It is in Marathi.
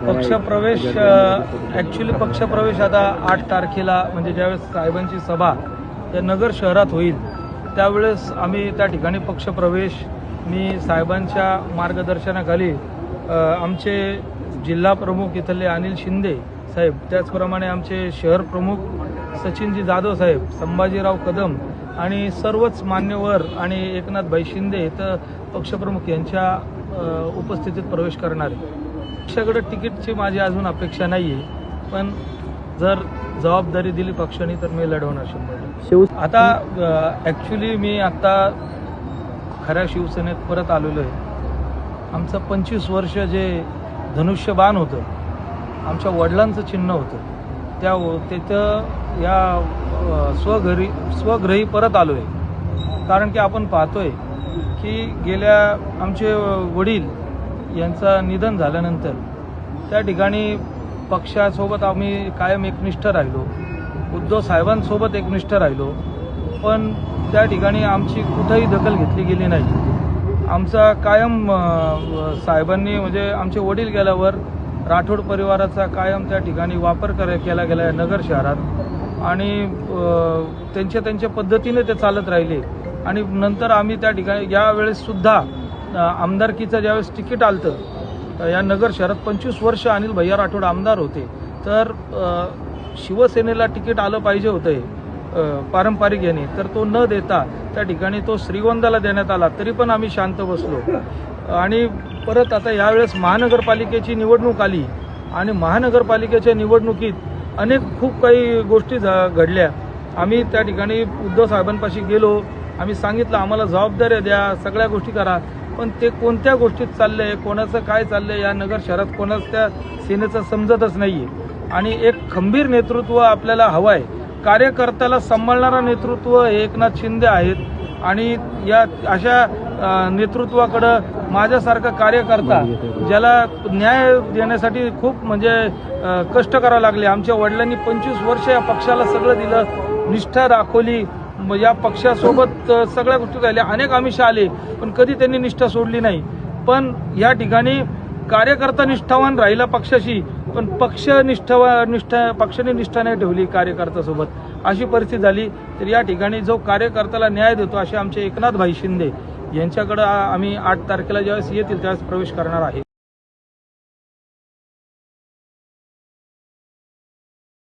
पक्षप्रवेश ॲक्च्युली पक्षप्रवेश आता 8 तारखेला म्हणजे ज्यावेळेस साहेबांची सभा या नगर शहरात होईल त्यावेळेस आम्ही त्या ठिकाणी पक्षप्रवेश मी साहेबांच्या मार्गदर्शनाखाली आमचे जिल्हा प्रमुख इथले अनिल शिंदे साहेब, त्याचप्रमाणे आमचे शहर प्रमुख सचिनजी जाधव साहेब, संभाजीराव कदम आणि सर्वच मान्यवर आणि एकनाथभाई शिंदे तर पक्षप्रमुख यांच्या उपस्थितीत प्रवेश करणार आहे. पक्षाकडे तिकीटची माझी अजून अपेक्षा नाही आहे, पण जर जबाबदारी दिली पक्षाने तर मी लढवणार 100%. आता ॲक्च्युली मी आता खऱ्या शिवसेनेत परत आलेलो आहे. आमचं 25 वर्ष जे धनुष्यबाण होतं, आमच्या वडिलांचं चिन्ह होतं, तिथं या स्वग्रही परत आलो आहे. कारण की आपण पाहतोय की गेल्या आमचे वडील यांचं निधन झाल्यानंतर त्या ठिकाणी पक्षासोबत आम्ही कायम एकनिष्ठ राहिलो, उद्धव साहेबांसोबत एकनिष्ठ राहिलो, पण त्या ठिकाणी आमची कुठंही दखल घेतली गेली नाही. आमचा कायम साहेबांनी म्हणजे आमचे वडील गेल्यावर राठोड परिवाराचा कायम त्या ठिकाणी वापर केला गेला आहे नगर शहरात आणि त्यांच्या पद्धतीने ते चालत राहिले. आणि नंतर आम्ही त्या ठिकाणी यावेळेससुद्धा आमदारकीचं ज्यावेळेस तिकीट आलं या नगर शहरात 25 वर्ष अनिल भैया राठोड आमदार होते, तर शिवसेनेला तिकीट आलं पाहिजे होतं पारंपरिक याने, तर तो न देता त्या ठिकाणी तो श्रीगोंद्याला देण्यात आला. तरी पण आम्ही शांत बसलो. आणि परत आता यावेळेस महानगरपालिकेची निवडणूक आली आणि महानगरपालिकेच्या निवडणुकीत खूप काही गोष्टी घडल्या. आम्ही त्या ठिकाणी उद्धव साहेबांपाशी गेलो, आम्ही सांगितलं आम्हाला जबाबदाऱ्या द्या, सगळ्या गोष्टी करा, पण ते कोणत्या गोष्टीत चाललंय, कोणाचं काय चाललंय या नगर शहरात कोणाच त्या सेनेचं समजतच नाहीये. आणि एक खंबीर नेतृत्व आपल्याला हवं आहे. कार्यकर्त्याला सांभाळणारा नेतृत्व हे एकनाथ शिंदे आहेत आणि या अशा नेतृत्वाकडं माझ्यासारखा कार्यकर्ता ज्याला न्याय देण्यासाठी खूप म्हणजे कष्ट करावे लागले. आमच्या वडिलांनी 25 वर्ष या पक्षाला सगळं दिलं, निष्ठा दाखवली, या पक्षासोबत सगळ्या गोष्टी राहिल्या, अनेक आमिष आले, पण कधी त्यांनी निष्ठा सोडली नाही. पण या ठिकाणी कार्यकर्ता निष्ठावान राहिला पक्षाशी, पण पक्षाने निष्ठा नाही ठेवली कार्यकर्त्यासोबत, अशी परिस्थिती झाली. तर या ठिकाणी जो कार्यकर्त्याला न्याय देतो असे आमचे एकनाथभाई शिंदे यांच्याकडे आम्ही 8 तारखेला ज्यावेळेस येतील त्यावेळेस प्रवेश करणार आहे.